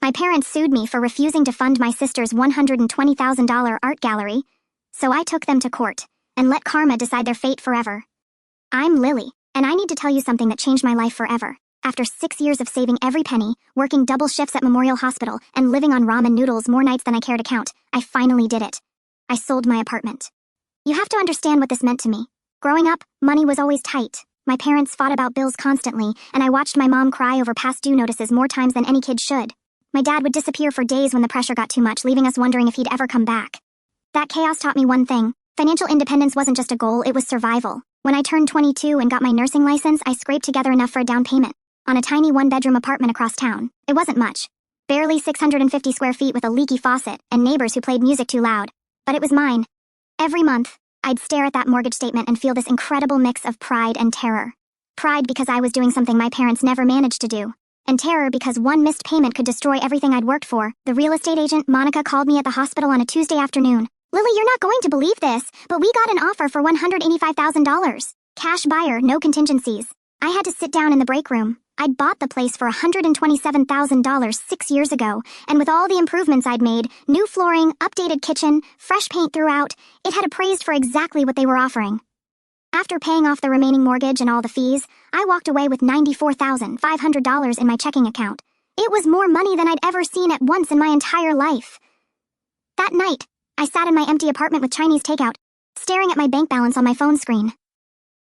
My parents sued me for refusing to fund my sister's $120,000 art gallery, so I took them to court and let karma decide their fate forever. I'm Lily, and I need to tell you something that changed my life forever. After 6 years of saving every penny, working double shifts at Memorial Hospital, and living on ramen noodles more nights than I care to count, I finally did it. I sold my apartment. You have to understand what this meant to me. Growing up, money was always tight. My parents fought about bills constantly, and I watched my mom cry over past due notices more times than any kid should. My dad would disappear for days when the pressure got too much, leaving us wondering if he'd ever come back. That chaos taught me one thing. Financial independence wasn't just a goal, it was survival. When I turned 22 and got my nursing license, I scraped together enough for a down payment on a tiny one-bedroom apartment across town. It wasn't much. Barely 650 square feet with a leaky faucet and neighbors who played music too loud. But it was mine. Every month, I'd stare at that mortgage statement and feel this incredible mix of pride and terror. Pride because I was doing something my parents never managed to do. And terror because one missed payment could destroy everything I'd worked for. The real estate agent, Monica, called me at the hospital on a Tuesday afternoon. Lily, you're not going to believe this, but we got an offer for $185,000. Cash buyer, no contingencies. I had to sit down in the break room. I'd bought the place for $127,000 6 years ago, and with all the improvements I'd made, new flooring, updated kitchen, fresh paint throughout, it had appraised for exactly what they were offering. After paying off the remaining mortgage and all the fees, I walked away with $94,500 in my checking account. It was more money than I'd ever seen at once in my entire life. That night, I sat in my empty apartment with Chinese takeout, staring at my bank balance on my phone screen.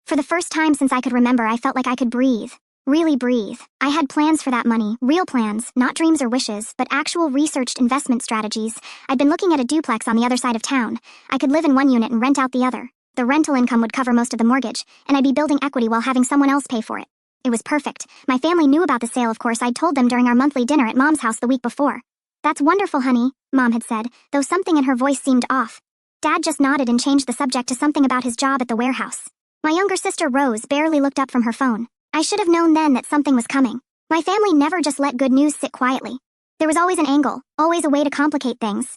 For the first time since I could remember, I felt like I could breathe. Really breathe. I had plans for that money, real plans, not dreams or wishes, but actual researched investment strategies. I'd been looking at a duplex on the other side of town. I could live in one unit and rent out the other. The rental income would cover most of the mortgage, and I'd be building equity while having someone else pay for it. It was perfect. My family knew about the sale, of course. I'd told them during our monthly dinner at Mom's house the week before. That's wonderful, honey, Mom had said, though something in her voice seemed off. Dad just nodded and changed the subject to something about his job at the warehouse. My younger sister, Rose, barely looked up from her phone. I should have known then that something was coming. My family never just let good news sit quietly. There was always an angle, always a way to complicate things.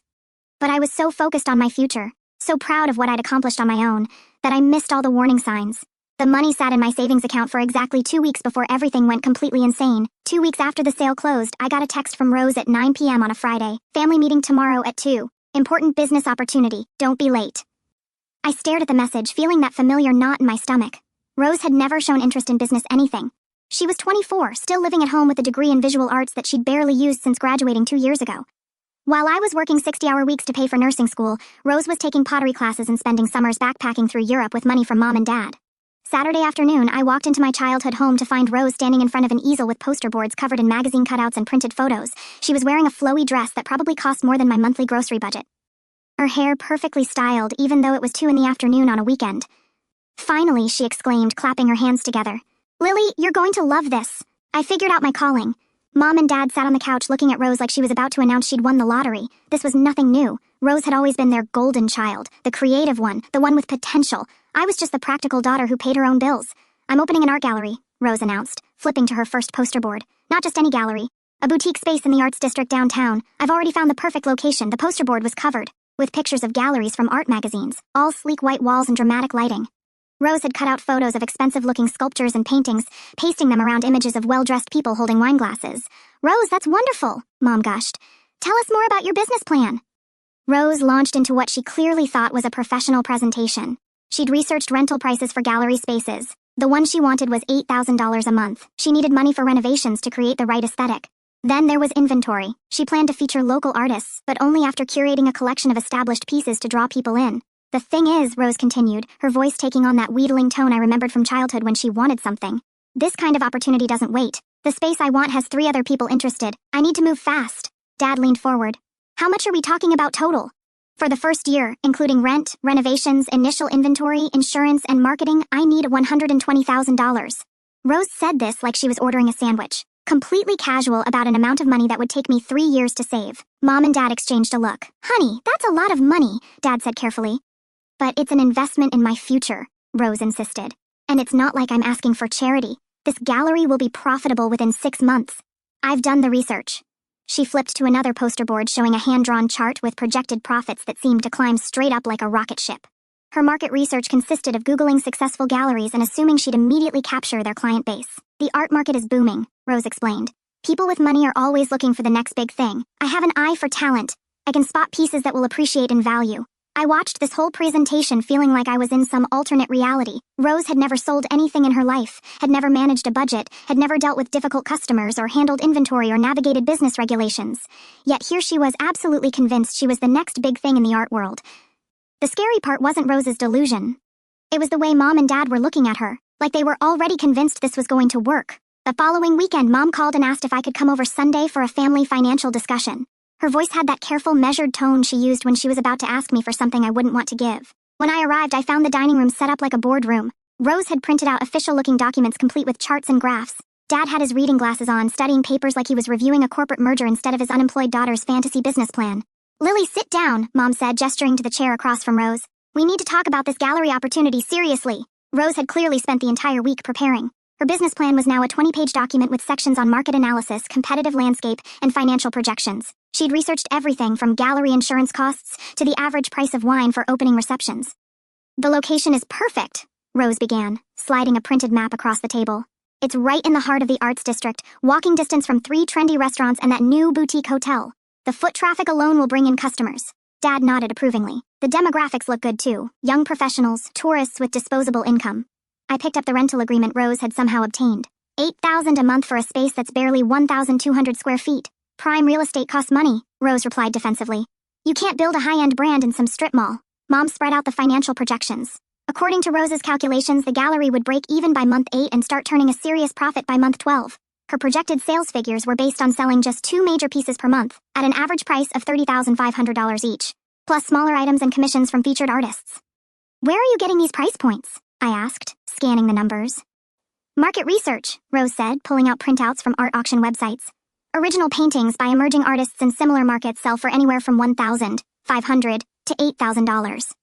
But I was so focused on my future, so proud of what I'd accomplished on my own, that I missed all the warning signs. The money sat in my savings account for exactly 2 weeks before everything went completely insane. 2 weeks after the sale closed, I got a text from Rose at 9 p.m. on a Friday. Family meeting tomorrow at 2. Important business opportunity. Don't be late. I stared at the message, feeling that familiar knot in my stomach. Rose had never shown interest in business anything. She was 24, still living at home with a degree in visual arts that she'd barely used since graduating 2 years ago. While I was working 60-hour weeks to pay for nursing school, Rose was taking pottery classes and spending summers backpacking through Europe with money from Mom and Dad. Saturday afternoon, I walked into my childhood home to find Rose standing in front of an easel with poster boards covered in magazine cutouts and printed photos. She was wearing a flowy dress that probably cost more than my monthly grocery budget. Her hair perfectly styled, even though it was 2 in the afternoon on a weekend. Finally, she exclaimed, clapping her hands together. Lily, you're going to love this. I figured out my calling. Mom and Dad sat on the couch looking at Rose like she was about to announce she'd won the lottery. This was nothing new. Rose had always been their golden child, the creative one, the one with potential. I was just the practical daughter who paid her own bills. I'm opening an art gallery, Rose announced, flipping to her first poster board. Not just any gallery. A boutique space in the arts district downtown. I've already found the perfect location. The poster board was covered with pictures of galleries from art magazines, all sleek white walls and dramatic lighting. Rose had cut out photos of expensive-looking sculptures and paintings, pasting them around images of well-dressed people holding wine glasses. Rose, that's wonderful, Mom gushed. Tell us more about your business plan. Rose launched into what she clearly thought was a professional presentation. She'd researched rental prices for gallery spaces. The one she wanted was $8,000 a month. She needed money for renovations to create the right aesthetic. Then there was inventory. She planned to feature local artists, but only after curating a collection of established pieces to draw people in. The thing is, Rose continued, her voice taking on that wheedling tone I remembered from childhood when she wanted something. This kind of opportunity doesn't wait. The space I want has 3 other people interested. I need to move fast. Dad leaned forward. How much are we talking about total? For the first year, including rent, renovations, initial inventory, insurance, and marketing, I need $120,000. Rose said this like she was ordering a sandwich. Completely casual about an amount of money that would take me 3 years to save. Mom and Dad exchanged a look. Honey, that's a lot of money, Dad said carefully. But it's an investment in my future, Rose insisted. And it's not like I'm asking for charity. This gallery will be profitable within 6 months. I've done the research. She flipped to another poster board showing a hand-drawn chart with projected profits that seemed to climb straight up like a rocket ship. Her market research consisted of Googling successful galleries and assuming she'd immediately capture their client base. The art market is booming, Rose explained. People with money are always looking for the next big thing. I have an eye for talent. I can spot pieces that will appreciate in value. I watched this whole presentation feeling like I was in some alternate reality. Rose had never sold anything in her life, had never managed a budget, had never dealt with difficult customers or handled inventory or navigated business regulations. Yet here she was absolutely convinced she was the next big thing in the art world. The scary part wasn't Rose's delusion. It was the way Mom and Dad were looking at her, like they were already convinced this was going to work. The following weekend, Mom called and asked if I could come over Sunday for a family financial discussion. Her voice had that careful, measured tone she used when she was about to ask me for something I wouldn't want to give. When I arrived, I found the dining room set up like a boardroom. Rose had printed out official-looking documents complete with charts and graphs. Dad had his reading glasses on, studying papers like he was reviewing a corporate merger instead of his unemployed daughter's fantasy business plan. "Lily, sit down," Mom said, gesturing to the chair across from Rose. "We need to talk about this gallery opportunity seriously." Rose had clearly spent the entire week preparing. Her business plan was now a 20-page document with sections on market analysis, competitive landscape, and financial projections. She'd researched everything from gallery insurance costs to the average price of wine for opening receptions. "The location is perfect," Rose began, sliding a printed map across the table. "It's right in the heart of the arts district, walking distance from 3 trendy restaurants and that new boutique hotel. The foot traffic alone will bring in customers." Dad nodded approvingly. The demographics look good too. Young professionals, tourists with disposable income. I picked up the rental agreement Rose had somehow obtained. $8,000 a month for a space that's barely 1,200 square feet. "Prime real estate costs money," Rose replied defensively. "You can't build a high-end brand in some strip mall." Mom spread out the financial projections. According to Rose's calculations, the gallery would break even by month 8 and start turning a serious profit by month 12. Her projected sales figures were based on selling just 2 major pieces per month, at an average price of $30,500 each, plus smaller items and commissions from featured artists. "Where are you getting these price points?" I asked, scanning the numbers. "Market research," Rose said, pulling out printouts from art auction websites. "Original paintings by emerging artists in similar markets sell for anywhere from $1,500 to $8,000.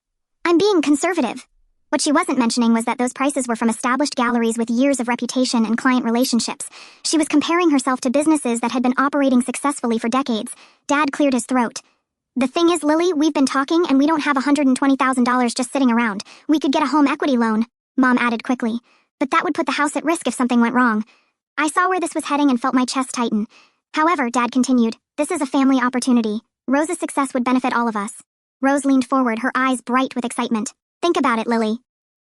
I'm being conservative." What she wasn't mentioning was that those prices were from established galleries with years of reputation and client relationships. She was comparing herself to businesses that had been operating successfully for decades. Dad cleared his throat. "The thing is, Lily, we've been talking and we don't have $120,000 just sitting around. We could get a home equity loan," Mom added quickly. "But that would put the house at risk if something went wrong." I saw where this was heading and felt my chest tighten. "However," Dad continued, "this is a family opportunity. Rose's success would benefit all of us." Rose leaned forward, her eyes bright with excitement. "Think about it, Lily.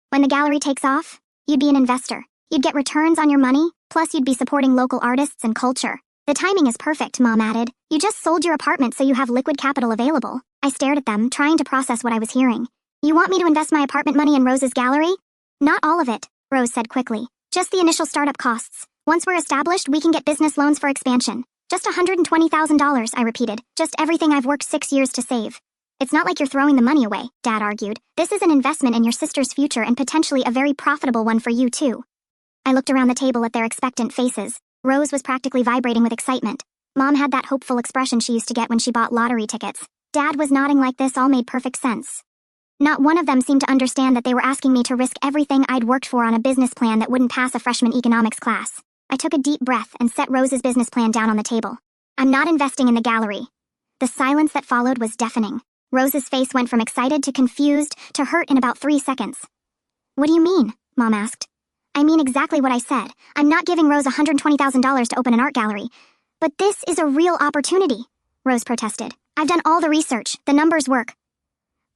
When the gallery takes off, you'd be an investor. You'd get returns on your money, plus you'd be supporting local artists and culture. The timing is perfect," Mom added. "You just sold your apartment so you have liquid capital available." I stared at them, trying to process what I was hearing. "You want me to invest my apartment money in Rose's gallery?" "Not all of it," Rose said quickly. "Just the initial startup costs. Once we're established, we can get business loans for expansion." "Just $120,000, I repeated. "Just everything I've worked 6 years to save." "It's not like you're throwing the money away," Dad argued. "This is an investment in your sister's future and potentially a very profitable one for you, too." I looked around the table at their expectant faces. Rose was practically vibrating with excitement. Mom had that hopeful expression she used to get when she bought lottery tickets. Dad was nodding like this all made perfect sense. Not one of them seemed to understand that they were asking me to risk everything I'd worked for on a business plan that wouldn't pass a freshman economics class. I took a deep breath and set Rose's business plan down on the table. "I'm not investing in the gallery." The silence that followed was deafening. Rose's face went from excited to confused to hurt in about 3 seconds. "What do you mean?" Mom asked. "I mean exactly what I said. I'm not giving Rose $120,000 to open an art gallery." "But this is a real opportunity," Rose protested. "I've done all the research. The numbers work."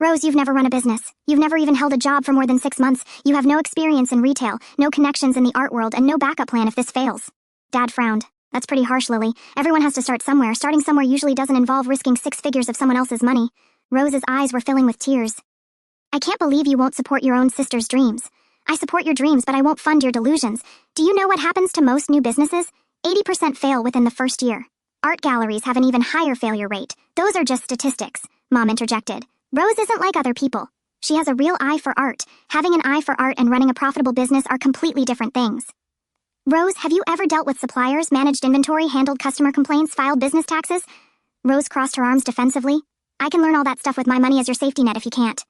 "Rose, you've never run a business. You've never even held a job for more than 6 months. You have no experience in retail, no connections in the art world, and no backup plan if this fails." Dad frowned. "That's pretty harsh, Lily. Everyone has to start somewhere. Starting somewhere usually doesn't involve risking 6 figures of someone else's money." Rose's eyes were filling with tears. "I can't believe you won't support your own sister's dreams. I support your dreams, but I won't fund your delusions. Do you know what happens to most new businesses? 80% fail within the first year. Art galleries have an even higher failure rate. Those are just statistics," Mom interjected. "Rose isn't like other people. She has a real eye for art. Having an eye for art and running a profitable business are completely different things." "Rose, have you ever dealt with suppliers, managed inventory, handled customer complaints, filed business taxes?" Rose crossed her arms defensively. "I can learn all that stuff with my money as your safety net if you can't."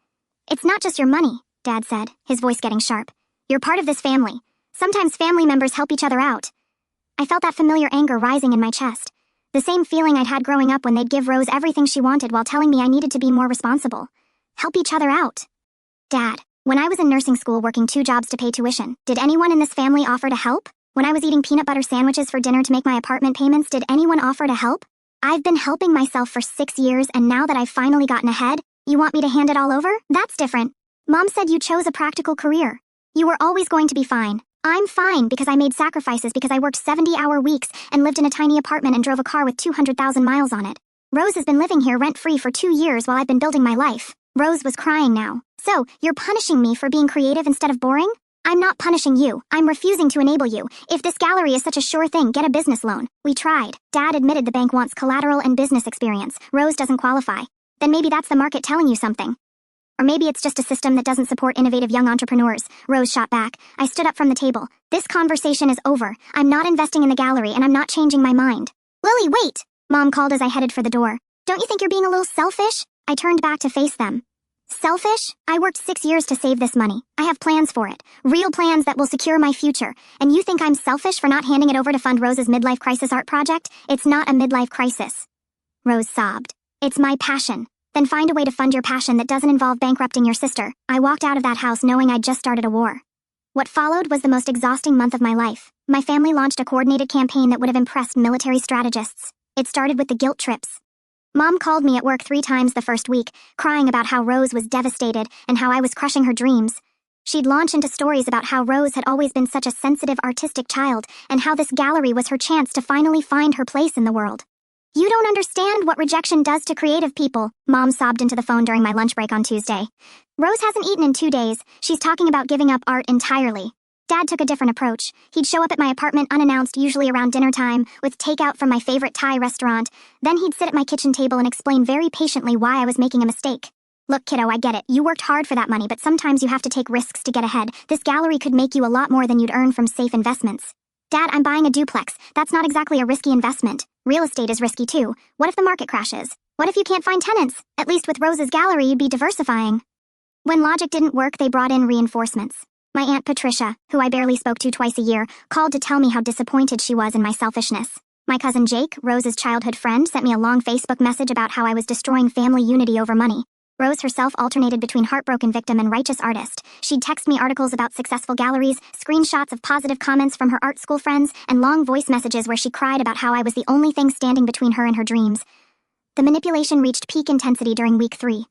"It's not just your money," Dad said, his voice getting sharp. "You're part of this family. Sometimes family members help each other out." I felt that familiar anger rising in my chest. The same feeling I'd had growing up when they'd give Rose everything she wanted while telling me I needed to be more responsible. Help each other out. "Dad, when I was in nursing school working 2 jobs to pay tuition, did anyone in this family offer to help?" When I was eating peanut butter sandwiches for dinner to make my apartment payments, did anyone offer to help? I've been helping myself for 6 years, and now that I've finally gotten ahead, you want me to hand it all over? That's different. Mom said you chose a practical career. You were always going to be fine. I'm fine because I made sacrifices, because I worked 70-hour weeks and lived in a tiny apartment and drove a car with 200,000 miles on it. Rose has been living here rent-free for 2 years while I've been building my life. Rose was crying now. So, you're punishing me for being creative instead of boring? I'm not punishing you. I'm refusing to enable you. If this gallery is such a sure thing, get a business loan. We tried. Dad admitted the bank wants collateral and business experience. Rose doesn't qualify. Then maybe that's the market telling you something. Or maybe it's just a system that doesn't support innovative young entrepreneurs. Rose shot back. I stood up from the table. This conversation is over. I'm not investing in the gallery, and I'm not changing my mind. Lily, wait! Mom called as I headed for the door. Don't you think you're being a little selfish? I turned back to face them. Selfish? I worked 6 years to save this money. I have plans for it. Real plans that will secure my future. And you think I'm selfish for not handing it over to fund Rose's midlife crisis art project? It's not a midlife crisis. Rose sobbed. It's my passion. Then find a way to fund your passion that doesn't involve bankrupting your sister. I walked out of that house knowing I'd just started a war. What followed was the most exhausting month of my life. My family launched a coordinated campaign that would have impressed military strategists. It started with the guilt trips. Mom called me at work 3 times the first week, crying about how Rose was devastated and how I was crushing her dreams. She'd launch into stories about how Rose had always been such a sensitive, artistic child, and how this gallery was her chance to finally find her place in the world. You don't understand what rejection does to creative people, Mom sobbed into the phone during my lunch break on Tuesday. Rose hasn't eaten in 2 days. She's talking about giving up art entirely. Dad took a different approach. He'd show up at my apartment unannounced, usually around dinner time, with takeout from my favorite Thai restaurant. Then he'd sit at my kitchen table and explain very patiently why I was making a mistake. Look, kiddo, I get it. You worked hard for that money, but sometimes you have to take risks to get ahead. This gallery could make you a lot more than you'd earn from safe investments. Dad, I'm buying a duplex. That's not exactly a risky investment. Real estate is risky too. What if the market crashes? What if you can't find tenants? At least with Rose's gallery, you'd be diversifying. When logic didn't work, they brought in reinforcements. My Aunt Patricia, who I barely spoke to twice a year, called to tell me how disappointed she was in my selfishness. My cousin Jake, Rose's childhood friend, sent me a long Facebook message about how I was destroying family unity over money. Rose herself alternated between heartbroken victim and righteous artist. She'd text me articles about successful galleries, screenshots of positive comments from her art school friends, and long voice messages where she cried about how I was the only thing standing between her and her dreams. The manipulation reached peak intensity during week 3.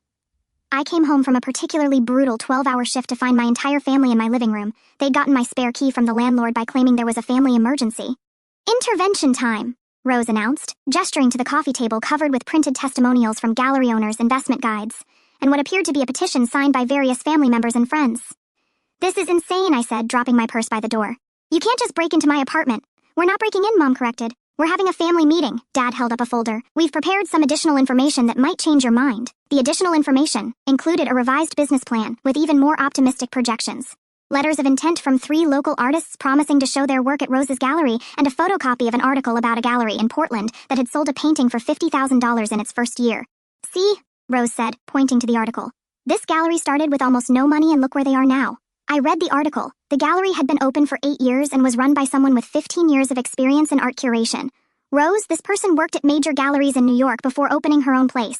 I came home from a particularly brutal 12-hour shift to find my entire family in my living room. They'd gotten my spare key from the landlord by claiming there was a family emergency. Intervention time, Rose announced, gesturing to the coffee table covered with printed testimonials from gallery owners, investment guides, and what appeared to be a petition signed by various family members and friends. This is insane, I said, dropping my purse by the door. You can't just break into my apartment. We're not breaking in, Mom corrected. We're having a family meeting. Dad held up a folder. We've prepared some additional information that might change your mind. The additional information included a revised business plan with even more optimistic projections. Letters of intent from 3 local artists promising to show their work at Rose's gallery, and a photocopy of an article about a gallery in Portland that had sold a painting for $50,000 in its first year. See? Rose said, pointing to the article. This gallery started with almost no money, and look where they are now. I read the article. The gallery had been open for 8 years and was run by someone with 15 years of experience in art curation. Rose, this person worked at major galleries in New York before opening her own place.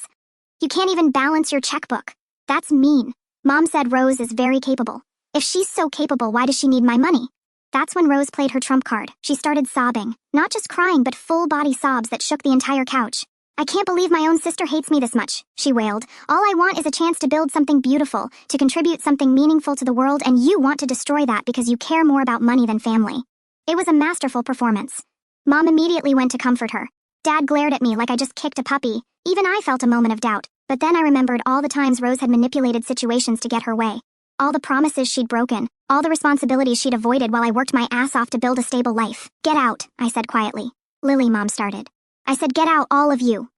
You can't even balance your checkbook. That's mean. Mom said Rose is very capable. If she's so capable, why does she need my money? That's when Rose played her trump card. She started sobbing. Not just crying, but full-body sobs that shook the entire couch. I can't believe my own sister hates me this much, she wailed. All I want is a chance to build something beautiful, to contribute something meaningful to the world, and you want to destroy that because you care more about money than family. It was a masterful performance. Mom immediately went to comfort her. Dad glared at me like I just kicked a puppy. Even I felt a moment of doubt, but then I remembered all the times Rose had manipulated situations to get her way. All the promises she'd broken, all the responsibilities she'd avoided while I worked my ass off to build a stable life. Get out, I said quietly. Lily, Mom started. I said, get out, all of you.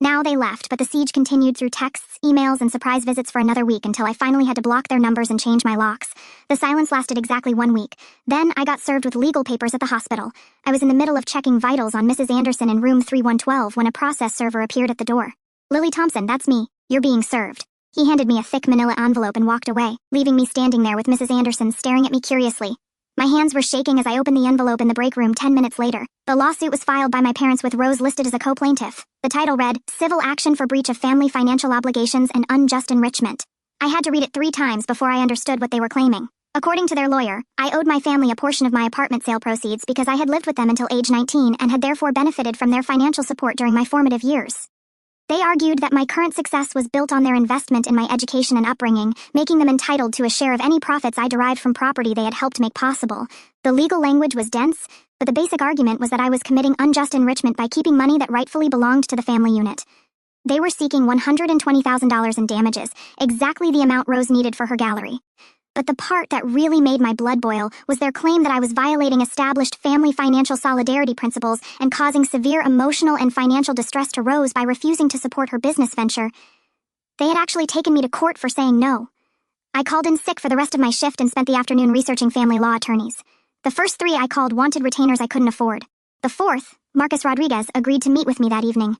Now they left, but the siege continued through texts, emails, and surprise visits for another week until I finally had to block their numbers and change my locks. The silence lasted exactly 1 week. Then I got served with legal papers at the hospital. I was in the middle of checking vitals on Mrs. Anderson in room 3112 when a process server appeared at the door. Lily Thompson, that's me. You're being served. He handed me a thick manila envelope and walked away, leaving me standing there with Mrs. Anderson staring at me curiously. My hands were shaking as I opened the envelope in the break room 10 minutes later. The lawsuit was filed by my parents with Rose listed as a co-plaintiff. The title read, Civil Action for Breach of Family Financial Obligations and Unjust Enrichment. I had to read it 3 times before I understood what they were claiming. According to their lawyer, I owed my family a portion of my apartment sale proceeds because I had lived with them until age 19 and had therefore benefited from their financial support during my formative years. They argued that my current success was built on their investment in my education and upbringing, making them entitled to a share of any profits I derived from property they had helped make possible. The legal language was dense, but the basic argument was that I was committing unjust enrichment by keeping money that rightfully belonged to the family unit. They were seeking $120,000 in damages, exactly the amount Rose needed for her gallery. But the part that really made my blood boil was their claim that I was violating established family financial solidarity principles and causing severe emotional and financial distress to Rose by refusing to support her business venture. They had actually taken me to court for saying no. I called in sick for the rest of my shift and spent the afternoon researching family law attorneys. The first 3 I called wanted retainers I couldn't afford. The 4th, Marcus Rodriguez, agreed to meet with me that evening.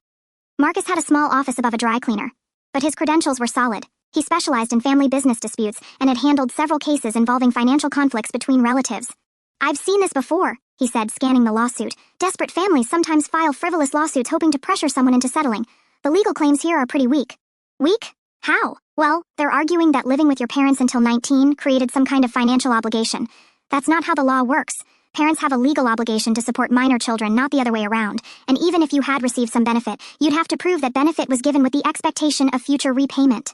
Marcus had a small office above a dry cleaner, but his credentials were solid. He specialized in family business disputes and had handled several cases involving financial conflicts between relatives. "I've seen this before," he said, scanning the lawsuit. "Desperate families sometimes file frivolous lawsuits hoping to pressure someone into settling. The legal claims here are pretty weak." "Weak? How?" "Well, they're arguing that living with your parents until 19 created some kind of financial obligation. That's not how the law works. Parents have a legal obligation to support minor children, not the other way around. And even if you had received some benefit, you'd have to prove that benefit was given with the expectation of future repayment."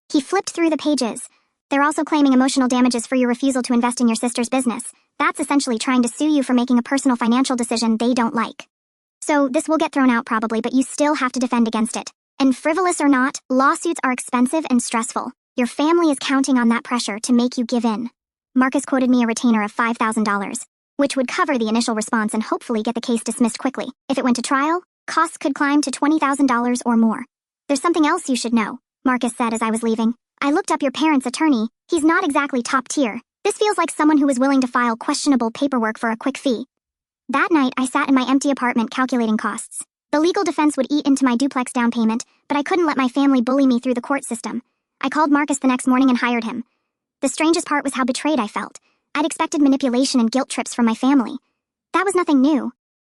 He flipped through the pages. "They're also claiming emotional damages for your refusal to invest in your sister's business. That's essentially trying to sue you for making a personal financial decision they don't like. So this will get thrown out probably, but you still have to defend against it. And frivolous or not, lawsuits are expensive and stressful. Your family is counting on that pressure to make you give in." Marcus quoted me a retainer of $5,000, which would cover the initial response and hopefully get the case dismissed quickly. If it went to trial, costs could climb to $20,000 or more. "There's something else you should know," Marcus said as I was leaving. "I looked up your parents' attorney. He's not exactly top tier. This feels like someone who was willing to file questionable paperwork for a quick fee." That night, I sat in my empty apartment calculating costs. The legal defense would eat into my duplex down payment, but I couldn't let my family bully me through the court system. I called Marcus the next morning and hired him. The strangest part was how betrayed I felt. I'd expected manipulation and guilt trips from my family. That was nothing new.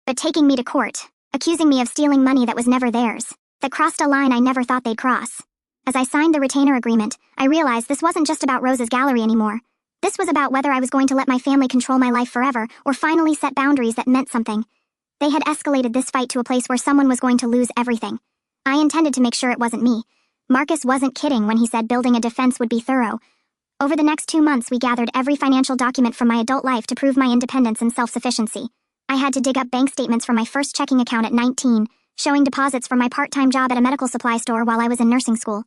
But taking me to court, accusing me of stealing money that was never theirs, that crossed a line I never thought they'd cross. As I signed the retainer agreement, I realized this wasn't just about Rose's gallery anymore. This was about whether I was going to let my family control my life forever or finally set boundaries that meant something. They had escalated this fight to a place where someone was going to lose everything. I intended to make sure it wasn't me. Marcus wasn't kidding when he said building a defense would be thorough. Over the next 2 months, we gathered every financial document from my adult life to prove my independence and self-sufficiency. I had to dig up bank statements from my first checking account at 19, showing deposits from my part-time job at a medical supply store while I was in nursing school.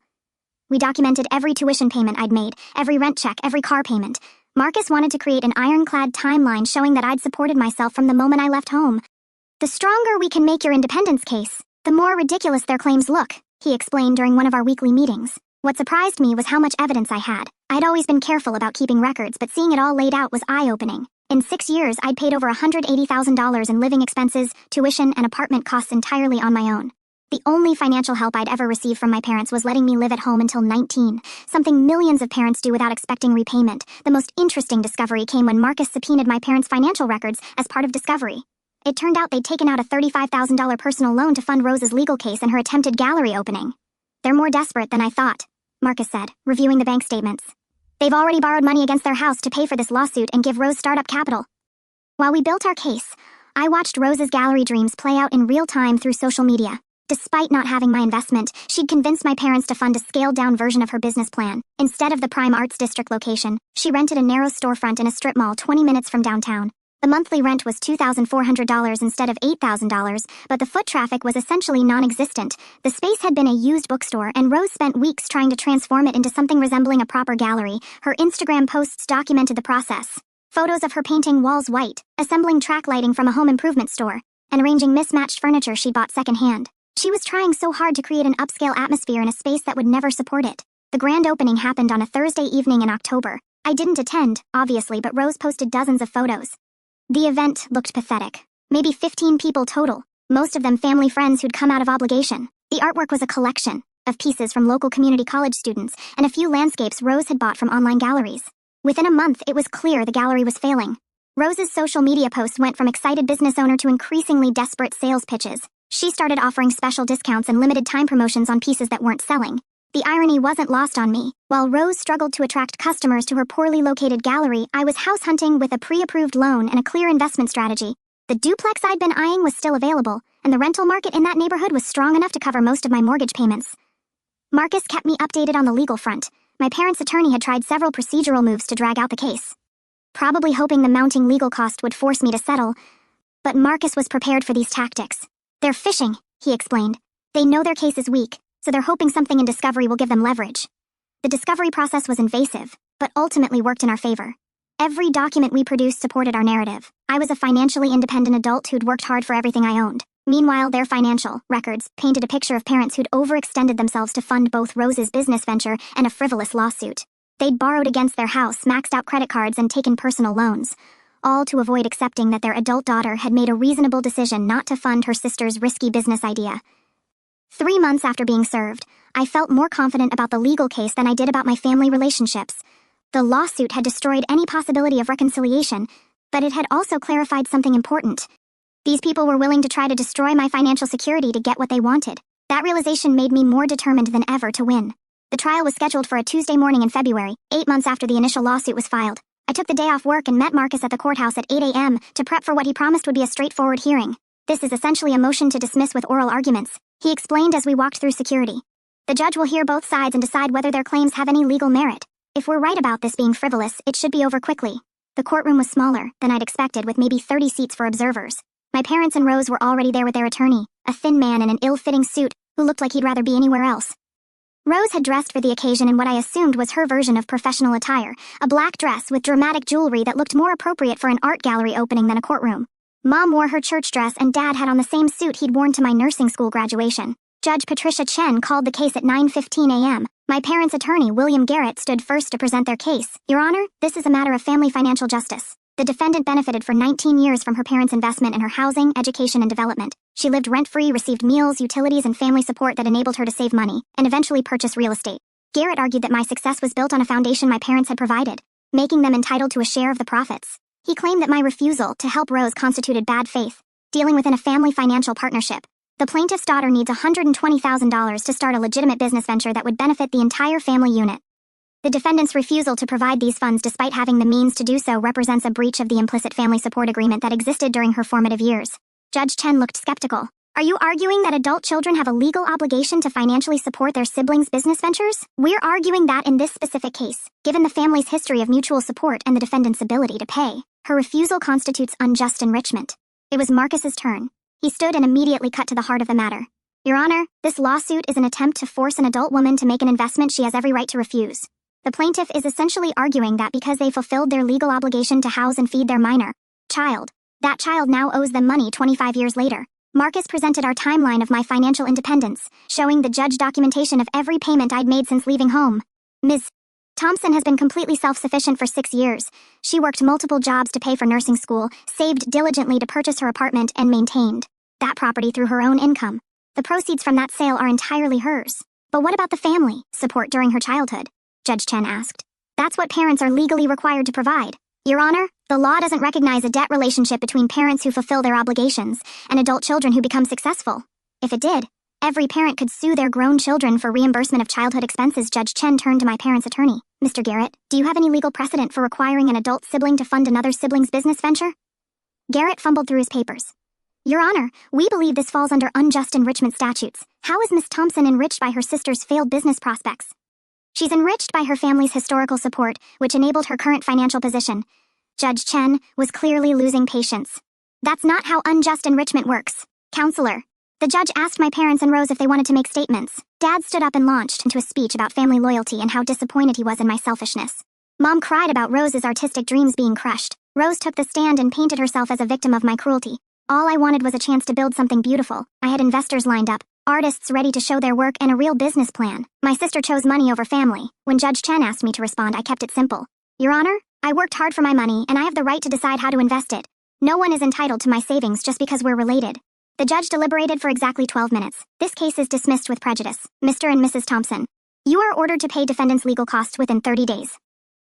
We documented every tuition payment I'd made, every rent check, every car payment. Marcus wanted to create an ironclad timeline showing that I'd supported myself from the moment I left home. "The stronger we can make your independence case, the more ridiculous their claims look," he explained during one of our weekly meetings. What surprised me was how much evidence I had. I'd always been careful about keeping records, but seeing it all laid out was eye-opening. In 6 years, I'd paid over $180,000 in living expenses, tuition, and apartment costs entirely on my own. The only financial help I'd ever received from my parents was letting me live at home until 19, something millions of parents do without expecting repayment. The most interesting discovery came when Marcus subpoenaed my parents' financial records as part of discovery. It turned out they'd taken out a $35,000 personal loan to fund Rose's legal case and her attempted gallery opening. "They're more desperate than I thought," Marcus said, reviewing the bank statements. "They've already borrowed money against their house to pay for this lawsuit and give Rose startup capital." While we built our case, I watched Rose's gallery dreams play out in real time through social media. Despite not having my investment, she'd convinced my parents to fund a scaled-down version of her business plan. Instead of the prime arts district location, she rented a narrow storefront in a strip mall 20 minutes from downtown. The monthly rent was $2,400 instead of $8,000, but the foot traffic was essentially non-existent. The space had been a used bookstore, and Rose spent weeks trying to transform it into something resembling a proper gallery. Her Instagram posts documented the process. Photos of her painting walls white, assembling track lighting from a home improvement store, and arranging mismatched furniture she'd bought secondhand. She was trying so hard to create an upscale atmosphere in a space that would never support it. The grand opening happened on a Thursday evening in October. I didn't attend, obviously, but Rose posted dozens of photos. The event looked pathetic. Maybe 15 people total, most of them family friends who'd come out of obligation. The artwork was a collection of pieces from local community college students and a few landscapes Rose had bought from online galleries. Within a month, it was clear the gallery was failing. Rose's social media posts went from excited business owner to increasingly desperate sales pitches. She started offering special discounts and limited time promotions on pieces that weren't selling. The irony wasn't lost on me. While Rose struggled to attract customers to her poorly located gallery, I was house hunting with a pre-approved loan and a clear investment strategy. The duplex I'd been eyeing was still available, and the rental market in that neighborhood was strong enough to cover most of my mortgage payments. Marcus kept me updated on the legal front. My parents' attorney had tried several procedural moves to drag out the case, probably hoping the mounting legal cost would force me to settle. But Marcus was prepared for these tactics. "They're fishing," he explained. "They know their case is weak, so they're hoping something in discovery will give them leverage." The discovery process was invasive, but ultimately worked in our favor. Every document we produced supported our narrative. I was a financially independent adult who'd worked hard for everything I owned. Meanwhile, their financial records painted a picture of parents who'd overextended themselves to fund both Rose's business venture and a frivolous lawsuit. They'd borrowed against their house, maxed out credit cards, and taken personal loans, all to avoid accepting that their adult daughter had made a reasonable decision not to fund her sister's risky business idea. 3 months after being served, I felt more confident about the legal case than I did about my family relationships. The lawsuit had destroyed any possibility of reconciliation, but it had also clarified something important. These people were willing to try to destroy my financial security to get what they wanted. That realization made me more determined than ever to win. The trial was scheduled for a Tuesday morning in February, 8 months after the initial lawsuit was filed. I took the day off work and met Marcus at the courthouse at 8 a.m. to prep for what he promised would be a straightforward hearing. "This is essentially a motion to dismiss with oral arguments," he explained as we walked through security. "The judge will hear both sides and decide whether their claims have any legal merit. If we're right about this being frivolous, it should be over quickly." The courtroom was smaller than I'd expected, with maybe 30 seats for observers. My parents and Rose were already there with their attorney, a thin man in an ill-fitting suit who looked like he'd rather be anywhere else. Rose had dressed for the occasion in what I assumed was her version of professional attire, a black dress with dramatic jewelry that looked more appropriate for an art gallery opening than a courtroom. Mom wore her church dress and Dad had on the same suit he'd worn to my nursing school graduation. Judge Patricia Chen called the case at 9:15 a.m. My parents' attorney, William Garrett, stood first to present their case. "Your Honor, this is a matter of family financial justice. The defendant benefited for 19 years from her parents' investment in her housing, education, and development. She lived rent-free, received meals, utilities, and family support that enabled her to save money, and eventually purchase real estate. Garrett argued that my success was built on a foundation my parents had provided, making them entitled to a share of the profits. He claimed that my refusal to help Rose constituted bad faith, dealing within a family financial partnership. The plaintiff's daughter needs $120,000 to start a legitimate business venture that would benefit the entire family unit. The defendant's refusal to provide these funds despite having the means to do so represents a breach of the implicit family support agreement that existed during her formative years." Judge Chen looked skeptical. "Are you arguing that adult children have a legal obligation to financially support their siblings' business ventures?" "We're arguing that in this specific case, given the family's history of mutual support and the defendant's ability to pay, her refusal constitutes unjust enrichment." It was Marcus's turn. He stood and immediately cut to the heart of the matter. "Your Honor, this lawsuit is an attempt to force an adult woman to make an investment she has every right to refuse. The plaintiff is essentially arguing that because they fulfilled their legal obligation to house and feed their minor child, that child now owes them money 25 years later." Marcus presented our timeline of my financial independence, showing the judge documentation of every payment I'd made since leaving home. "Ms. Thompson has been completely self-sufficient for 6 years. She worked multiple jobs to pay for nursing school, saved diligently to purchase her apartment, and maintained that property through her own income. The proceeds from that sale are entirely hers." "But what about the family support during her childhood?" Judge Chen asked. "That's what parents are legally required to provide. Your Honor, the law doesn't recognize a debt relationship between parents who fulfill their obligations and adult children who become successful. If it did, every parent could sue their grown children for reimbursement of childhood expenses." Judge Chen turned to my parents' attorney. "Mr. Garrett, do you have any legal precedent for requiring an adult sibling to fund another sibling's business venture?" Garrett fumbled through his papers. "Your Honor, we believe this falls under unjust enrichment statutes. How is Miss Thompson enriched by her sister's failed business prospects?" "She's enriched by her family's historical support, which enabled her current financial position." Judge Chen was clearly losing patience. "That's not how unjust enrichment works. Counselor." The judge asked my parents and Rose if they wanted to make statements. Dad stood up and launched into a speech about family loyalty and how disappointed he was in my selfishness. Mom cried about Rose's artistic dreams being crushed. Rose took the stand and painted herself as a victim of my cruelty. All I wanted was a chance to build something beautiful. I had investors lined up, artists ready to show their work, and a real business plan. My sister chose money over family. When Judge Chen asked me to respond, I kept it simple. "Your Honor, I worked hard for my money, and I have the right to decide how to invest it. No one is entitled to my savings just because we're related." The judge deliberated for exactly 12 minutes. "This case is dismissed with prejudice. Mr. and Mrs. Thompson, you are ordered to pay defendant's legal costs within 30 days.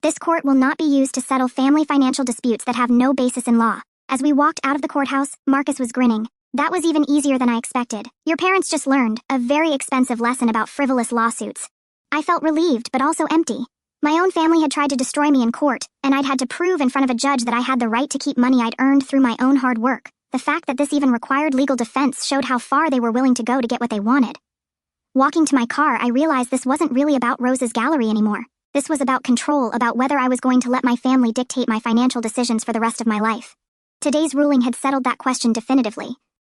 This court will not be used to settle family financial disputes that have no basis in law." As we walked out of the courthouse, Marcus was grinning. "That was even easier than I expected. Your parents just learned a very expensive lesson about frivolous lawsuits." I felt relieved but also empty. My own family had tried to destroy me in court, and I'd had to prove in front of a judge that I had the right to keep money I'd earned through my own hard work. The fact that this even required legal defense showed how far they were willing to go to get what they wanted. Walking to my car, I realized this wasn't really about Rose's gallery anymore. This was about control, about whether I was going to let my family dictate my financial decisions for the rest of my life. Today's ruling had settled that question definitively.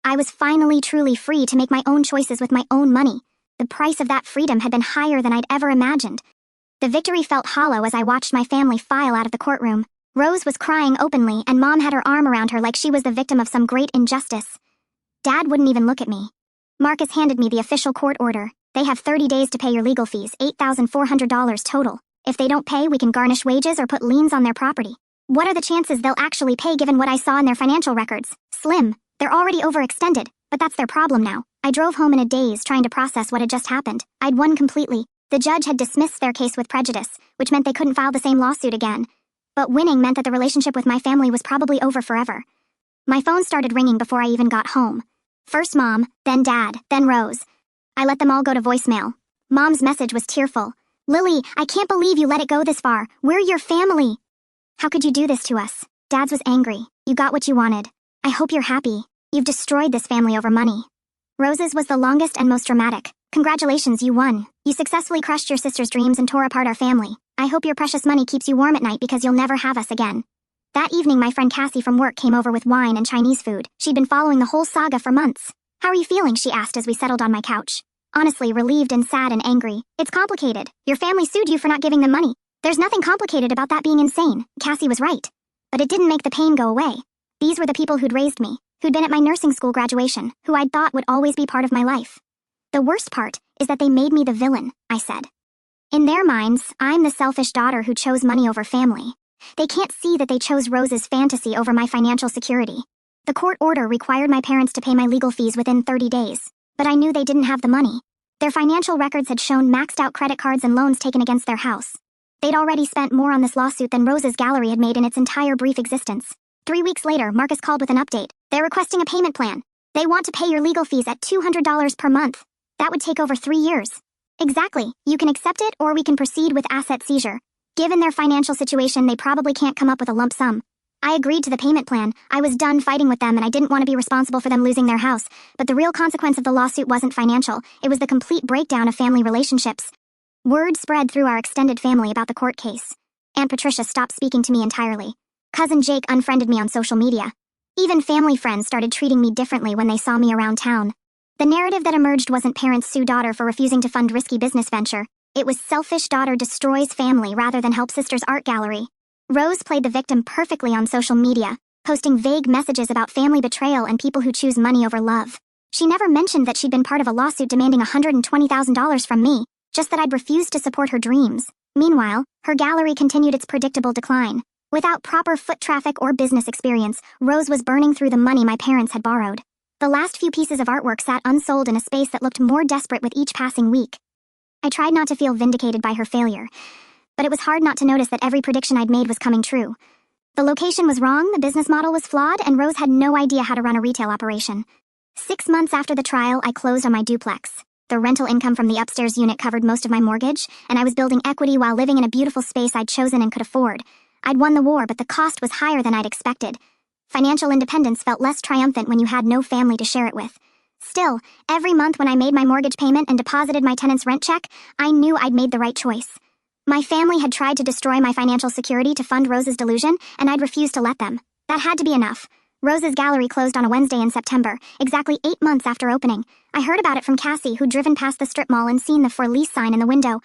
I was finally truly free to make my own choices with my own money. The price of that freedom had been higher than I'd ever imagined. The victory felt hollow as I watched my family file out of the courtroom. Rose was crying openly, and Mom had her arm around her like she was the victim of some great injustice. Dad wouldn't even look at me. Marcus handed me the official court order. They have 30 days to pay your legal fees, $8,400 total. If they don't pay, we can garnish wages or put liens on their property. What are the chances they'll actually pay given what I saw in their financial records? Slim. They're already overextended, but that's their problem now. I drove home in a daze trying to process what had just happened. I'd won completely. The judge had dismissed their case with prejudice, which meant they couldn't file the same lawsuit again. But winning meant that the relationship with my family was probably over forever. My phone started ringing before I even got home. First Mom, then Dad, then Rose. I let them all go to voicemail. Mom's message was tearful. Lily, I can't believe you let it go this far. We're your family. How could you do this to us? Dad's was angry. You got what you wanted. I hope you're happy. You've destroyed this family over money. Rose's was the longest and most dramatic. Congratulations, you won. You successfully crushed your sister's dreams and tore apart our family. I hope your precious money keeps you warm at night because you'll never have us again. That evening, my friend Cassie from work came over with wine and Chinese food. She'd been following the whole saga for months. How are you feeling? She asked as we settled on my couch. Honestly, relieved and sad and angry. It's complicated. Your family sued you for not giving them money. There's nothing complicated about that being insane. Cassie was right. But it didn't make the pain go away. These were the people who'd raised me, who'd been at my nursing school graduation, who I'd thought would always be part of my life. The worst part is that they made me the villain, I said. In their minds, I'm the selfish daughter who chose money over family. They can't see that they chose Rose's fantasy over my financial security. The court order required my parents to pay my legal fees within 30 days, but I knew they didn't have the money. Their financial records had shown maxed out credit cards and loans taken against their house. They'd already spent more on this lawsuit than Rose's gallery had made in its entire brief existence. 3 weeks later, Marcus called with an update. They're requesting a payment plan. They want to pay your legal fees at $200 per month. That would take over 3 years. Exactly. You can accept it or we can proceed with asset seizure. Given their financial situation, they probably can't come up with a lump sum. I agreed to the payment plan. I was done fighting with them and I didn't want to be responsible for them losing their house. But the real consequence of the lawsuit wasn't financial. It was the complete breakdown of family relationships. Word spread through our extended family about the court case. Aunt Patricia stopped speaking to me entirely. Cousin Jake unfriended me on social media. Even family friends started treating me differently when they saw me around town. The narrative that emerged wasn't parents sue daughter for refusing to fund risky business venture. It was selfish daughter destroys family rather than help sister's art gallery. Rose played the victim perfectly on social media, posting vague messages about family betrayal and people who choose money over love. She never mentioned that she'd been part of a lawsuit demanding $120,000 from me, just that I'd refused to support her dreams. Meanwhile, her gallery continued its predictable decline. Without proper foot traffic or business experience, Rose was burning through the money my parents had borrowed. The last few pieces of artwork sat unsold in a space that looked more desperate with each passing week. I tried not to feel vindicated by her failure, but it was hard not to notice that every prediction I'd made was coming true. The location was wrong, the business model was flawed, and Rose had no idea how to run a retail operation. 6 months after the trial, I closed on my duplex. The rental income from the upstairs unit covered most of my mortgage, and I was building equity while living in a beautiful space I'd chosen and could afford. I'd won the war, but the cost was higher than I'd expected. Financial independence felt less triumphant when you had no family to share it with. Still, every month when I made my mortgage payment and deposited my tenant's rent check, I knew I'd made the right choice. My family had tried to destroy my financial security to fund Rose's delusion, and I'd refused to let them. That had to be enough. Rose's gallery closed on a Wednesday in September, exactly 8 months after opening. I heard about it from Cassie, who'd driven past the strip mall and seen the for lease sign in the window.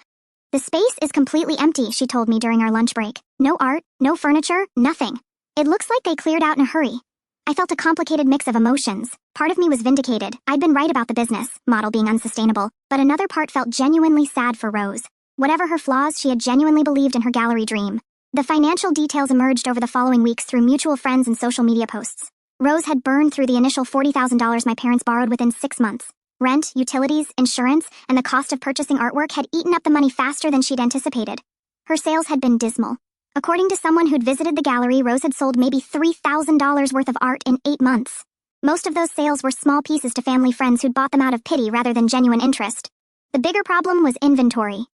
The space is completely empty, she told me during our lunch break. No art, no furniture, nothing. It looks like they cleared out in a hurry. I felt a complicated mix of emotions. Part of me was vindicated. I'd been right about the business model being unsustainable, but another part felt genuinely sad for Rose. Whatever her flaws, she had genuinely believed in her gallery dream. The financial details emerged over the following weeks through mutual friends and social media posts. Rose had burned through the initial $40,000 my parents borrowed within 6 months. Rent, utilities, insurance, and the cost of purchasing artwork had eaten up the money faster than she'd anticipated. Her sales had been dismal. According to someone who'd visited the gallery, Rose had sold maybe $3,000 worth of art in 8 months. Most of those sales were small pieces to family friends who'd bought them out of pity rather than genuine interest. The bigger problem was inventory.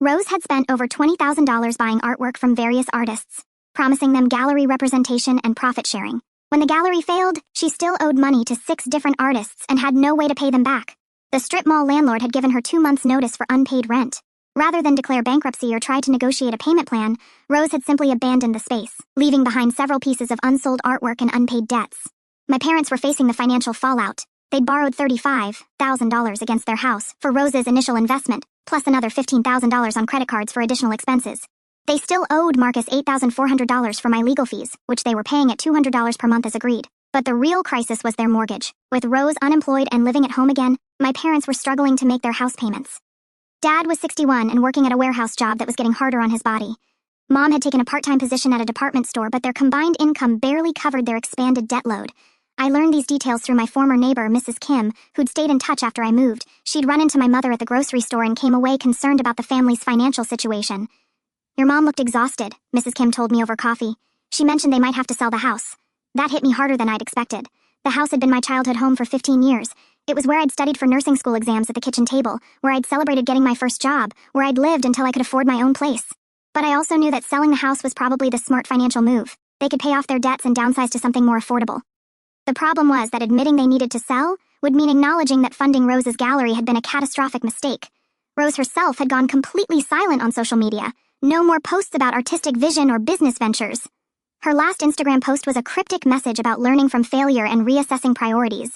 Rose had spent over $20,000 buying artwork from various artists, promising them gallery representation and profit sharing. When the gallery failed, she still owed money to 6 different artists and had no way to pay them back. The strip mall landlord had given her 2 months' notice for unpaid rent. Rather than declare bankruptcy or try to negotiate a payment plan, Rose had simply abandoned the space, leaving behind several pieces of unsold artwork and unpaid debts. My parents were facing the financial fallout. They'd borrowed $35,000 against their house for Rose's initial investment, plus another $15,000 on credit cards for additional expenses. They still owed Marcus $8,400 for my legal fees, which they were paying at $200 per month as agreed. But the real crisis was their mortgage. With Rose unemployed and living at home again, my parents were struggling to make their house payments. Dad was 61 and working at a warehouse job that was getting harder on his body. Mom had taken a part-time position at a department store, but their combined income barely covered their expanded debt load. I learned these details through my former neighbor, Mrs. Kim, who'd stayed in touch after I moved. She'd run into my mother at the grocery store and came away concerned about the family's financial situation. "Your mom looked exhausted," Mrs. Kim told me over coffee. She mentioned they might have to sell the house. That hit me harder than I'd expected. The house had been my childhood home for 15 years. It was where I'd studied for nursing school exams at the kitchen table, where I'd celebrated getting my first job, where I'd lived until I could afford my own place. But I also knew that selling the house was probably the smart financial move. They could pay off their debts and downsize to something more affordable. The problem was that admitting they needed to sell would mean acknowledging that funding Rose's gallery had been a catastrophic mistake. Rose herself had gone completely silent on social media. No more posts about artistic vision or business ventures. Her last Instagram post was a cryptic message about learning from failure and reassessing priorities.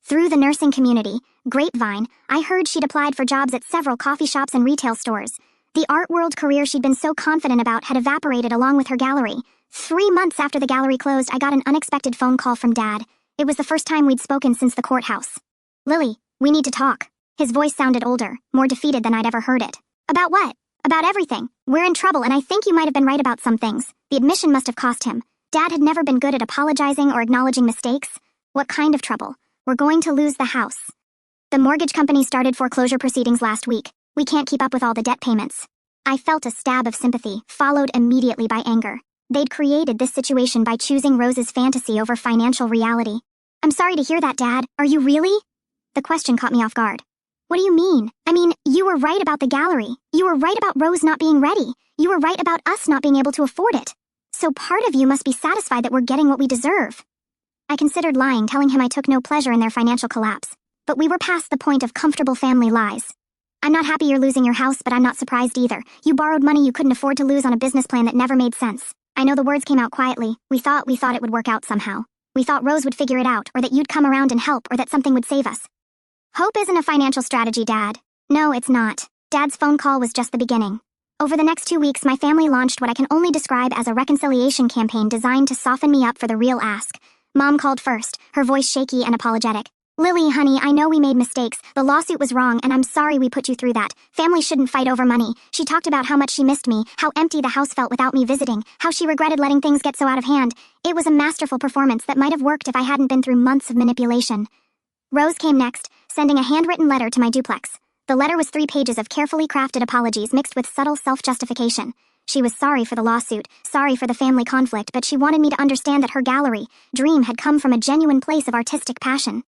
Through the nursing community, Grapevine, I heard she'd applied for jobs at several coffee shops and retail stores. The art world career she'd been so confident about had evaporated along with her gallery. 3 months after the gallery closed, I got an unexpected phone call from Dad. It was the first time we'd spoken since the courthouse. "Lily, we need to talk." His voice sounded older, more defeated than I'd ever heard it. "About what?" "About everything. We're in trouble, and I think you might have been right about some things." The admission must have cost him. Dad had never been good at apologizing or acknowledging mistakes. "What kind of trouble?" "We're going to lose the house. The mortgage company started foreclosure proceedings last week. We can't keep up with all the debt payments." I felt a stab of sympathy, followed immediately by anger. They'd created this situation by choosing Rose's fantasy over financial reality. "I'm sorry to hear that, Dad. Are you really?" The question caught me off guard. "What do you mean? I mean, you were right about the gallery. You were right about Rose not being ready. You were right about us not being able to afford it. So part of you must be satisfied that we're getting what we deserve." I considered lying, telling him I took no pleasure in their financial collapse. But we were past the point of comfortable family lies. "I'm not happy you're losing your house, but I'm not surprised either. You borrowed money you couldn't afford to lose on a business plan that never made sense." I know the words came out quietly. We thought it would work out somehow. We thought Rose would figure it out, or that you'd come around and help, or that something would save us. "Hope isn't a financial strategy, Dad." "No, it's not." Dad's phone call was just the beginning. Over the next 2 weeks, my family launched what I can only describe as a reconciliation campaign designed to soften me up for the real ask. Mom called first, her voice shaky and apologetic. "Lily, honey, I know we made mistakes. The lawsuit was wrong, and I'm sorry we put you through that. Family shouldn't fight over money." She talked about how much she missed me, how empty the house felt without me visiting, how she regretted letting things get so out of hand. It was a masterful performance that might have worked if I hadn't been through months of manipulation. Rose came next, sending a handwritten letter to my duplex. The letter was 3 pages of carefully crafted apologies mixed with subtle self-justification. She was sorry for the lawsuit, sorry for the family conflict, but she wanted me to understand that her gallery dream had come from a genuine place of artistic passion.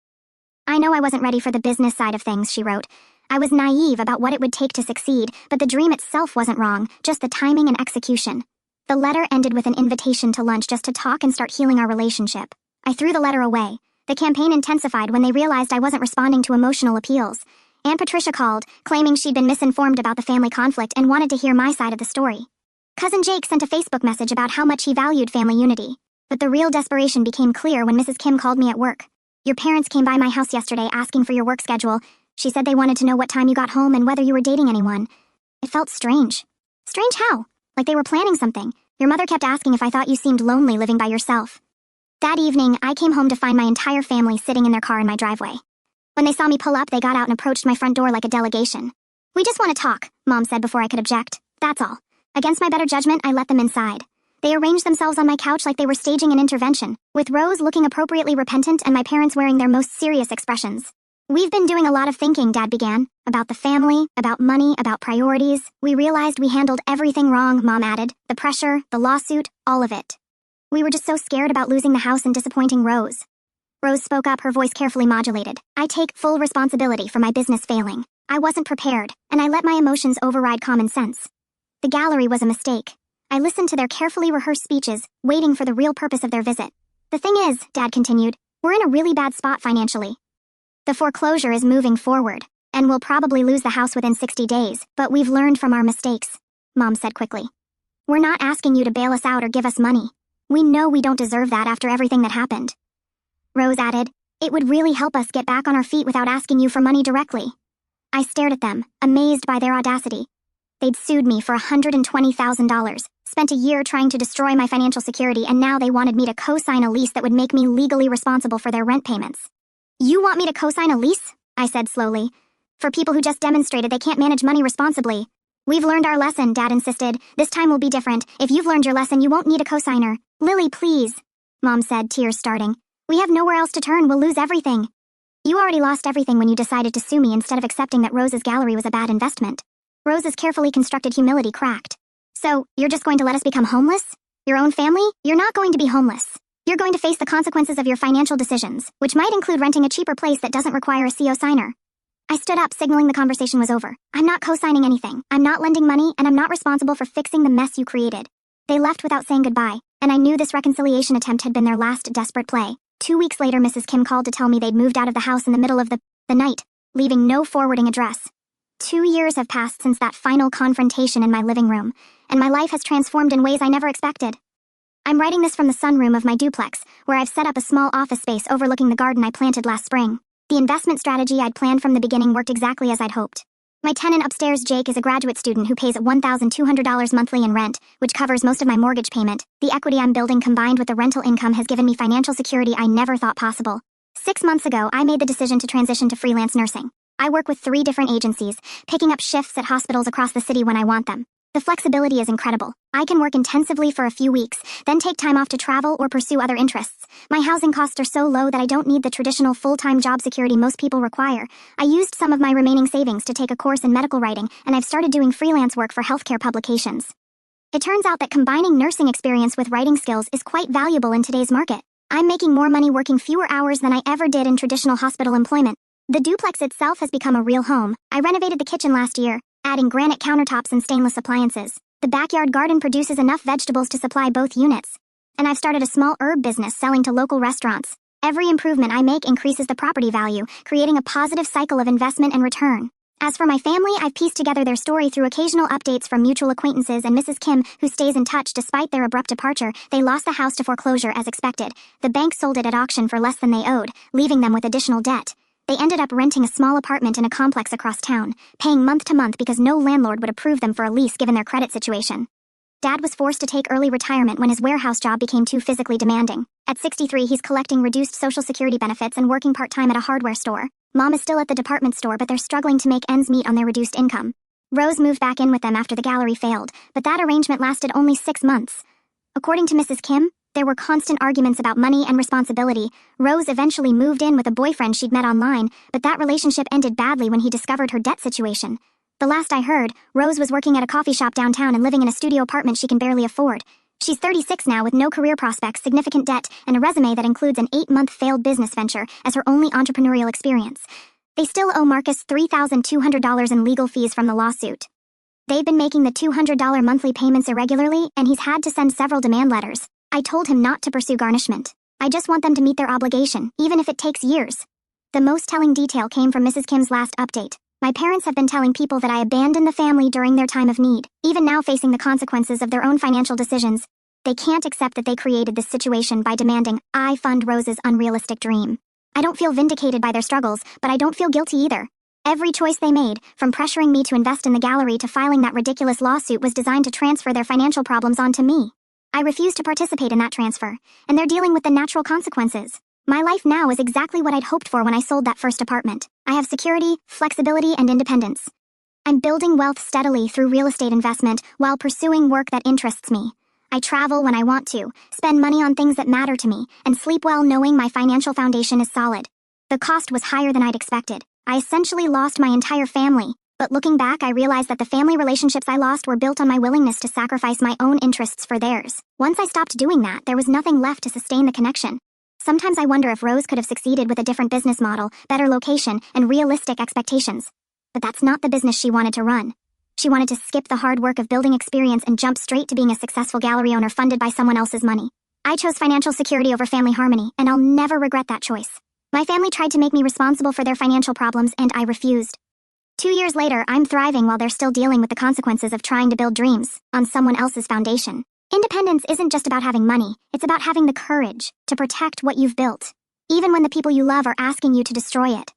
"I know I wasn't ready for the business side of things," she wrote. "I was naive about what it would take to succeed, but the dream itself wasn't wrong, just the timing and execution." The letter ended with an invitation to lunch just to talk and start healing our relationship. I threw the letter away. The campaign intensified when they realized I wasn't responding to emotional appeals. Aunt Patricia called, claiming she'd been misinformed about the family conflict and wanted to hear my side of the story. Cousin Jake sent a Facebook message about how much he valued family unity. But the real desperation became clear when Mrs. Kim called me at work. "Your parents came by my house yesterday asking for your work schedule. She said they wanted to know what time you got home and whether you were dating anyone." It felt strange. "Strange how?" "Like they were planning something. Your mother kept asking if I thought you seemed lonely living by yourself." That evening, I came home to find my entire family sitting in their car in my driveway. When they saw me pull up, they got out and approached my front door like a delegation. "We just want to talk," Mom said before I could object. "That's all." Against my better judgment, I let them inside. They arranged themselves on my couch like they were staging an intervention, with Rose looking appropriately repentant and my parents wearing their most serious expressions. "We've been doing a lot of thinking," Dad began. "About the family, about money, about priorities. We realized we handled everything wrong," Mom added. "The pressure, the lawsuit, all of it. We were just so scared about losing the house and disappointing Rose." Rose spoke up, her voice carefully modulated. "I take full responsibility for my business failing. I wasn't prepared, and I let my emotions override common sense. The gallery was a mistake. I listened to their carefully rehearsed speeches, waiting for the real purpose of their visit. The thing is, Dad continued, we're in a really bad spot financially. The foreclosure is moving forward, and we'll probably lose the house within 60 days, but we've learned from our mistakes, Mom said quickly. We're not asking you to bail us out or give us money. We know we don't deserve that after everything that happened. Rose added, it would really help us get back on our feet without asking you for money directly. I stared at them, amazed by their audacity. They'd sued me for $120,000, spent a year trying to destroy my financial security, and now they wanted me to co-sign a lease that would make me legally responsible for their rent payments. You want me to co-sign a lease? I said slowly. For people who just demonstrated they can't manage money responsibly. We've learned our lesson, Dad insisted. This time will be different. If you've learned your lesson, you won't need a co-signer. Lily, please, Mom said, tears starting. We have nowhere else to turn. We'll lose everything. You already lost everything when you decided to sue me instead of accepting that Rose's gallery was a bad investment. Rose's carefully constructed humility cracked. So, you're just going to let us become homeless? Your own family? You're not going to be homeless. You're going to face the consequences of your financial decisions, which might include renting a cheaper place that doesn't require a CO signer. I stood up, signaling the conversation was over. I'm not co-signing anything. I'm not lending money, and I'm not responsible for fixing the mess you created. They left without saying goodbye, and I knew this reconciliation attempt had been their last desperate play. 2 weeks later, Mrs. Kim called to tell me they'd moved out of the house in the middle of the night, leaving no forwarding address. 2 years have passed since that final confrontation in my living room, and my life has transformed in ways I never expected. I'm writing this from the sunroom of my duplex, where I've set up a small office space overlooking the garden I planted last spring. The investment strategy I'd planned from the beginning worked exactly as I'd hoped. My tenant upstairs, Jake, is a graduate student who pays $1,200 monthly in rent, which covers most of my mortgage payment. The equity I'm building combined with the rental income has given me financial security I never thought possible. 6 months ago, I made the decision to transition to freelance nursing. I work with 3 different agencies, picking up shifts at hospitals across the city when I want them. The flexibility is incredible. I can work intensively for a few weeks, then take time off to travel or pursue other interests. My housing costs are so low that I don't need the traditional full-time job security most people require. I used some of my remaining savings to take a course in medical writing, and I've started doing freelance work for healthcare publications. It turns out that combining nursing experience with writing skills is quite valuable in today's market. I'm making more money working fewer hours than I ever did in traditional hospital employment. The duplex itself has become a real home. I renovated the kitchen last year, adding granite countertops and stainless appliances. The backyard garden produces enough vegetables to supply both units. And I've started a small herb business selling to local restaurants. Every improvement I make increases the property value, creating a positive cycle of investment and return. As for my family, I've pieced together their story through occasional updates from mutual acquaintances and Mrs. Kim, who stays in touch despite their abrupt departure. They lost the house to foreclosure as expected. The bank sold it at auction for less than they owed, leaving them with additional debt. They ended up renting a small apartment in a complex across town, paying month to month because no landlord would approve them for a lease given their credit situation. Dad was forced to take early retirement when his warehouse job became too physically demanding. At 63, he's collecting reduced Social Security benefits and working part-time at a hardware store. Mom is still at the department store, but they're struggling to make ends meet on their reduced income. Rose moved back in with them after the gallery failed, but that arrangement lasted only 6 months. According to Mrs. Kim, there were constant arguments about money and responsibility. Rose eventually moved in with a boyfriend she'd met online, but that relationship ended badly when he discovered her debt situation. The last I heard, Rose was working at a coffee shop downtown and living in a studio apartment she can barely afford. She's 36 now with no career prospects, significant debt, and a resume that includes an 8-month failed business venture as her only entrepreneurial experience. They still owe Marcus $3,200 in legal fees from the lawsuit. They've been making the $200 monthly payments irregularly, and he's had to send several demand letters. I told him not to pursue garnishment. I just want them to meet their obligation, even if it takes years. The most telling detail came from Mrs. Kim's last update. My parents have been telling people that I abandoned the family during their time of need, even now facing the consequences of their own financial decisions. They can't accept that they created this situation by demanding I fund Rose's unrealistic dream. I don't feel vindicated by their struggles, but I don't feel guilty either. Every choice they made, from pressuring me to invest in the gallery to filing that ridiculous lawsuit, was designed to transfer their financial problems onto me. I refuse to participate in that transfer, and they're dealing with the natural consequences. My life now is exactly what I'd hoped for when I sold that first apartment. I have security, flexibility, and independence. I'm building wealth steadily through real estate investment while pursuing work that interests me. I travel when I want to, spend money on things that matter to me, and sleep well knowing my financial foundation is solid. The cost was higher than I'd expected. I essentially lost my entire family. But looking back, I realized that the family relationships I lost were built on my willingness to sacrifice my own interests for theirs. Once I stopped doing that, there was nothing left to sustain the connection. Sometimes I wonder if Rose could have succeeded with a different business model, better location, and realistic expectations. But that's not the business she wanted to run. She wanted to skip the hard work of building experience and jump straight to being a successful gallery owner funded by someone else's money. I chose financial security over family harmony, and I'll never regret that choice. My family tried to make me responsible for their financial problems, and I refused. 2 years later, I'm thriving while they're still dealing with the consequences of trying to build dreams on someone else's foundation. Independence isn't just about having money, it's about having the courage to protect what you've built, even when the people you love are asking you to destroy it.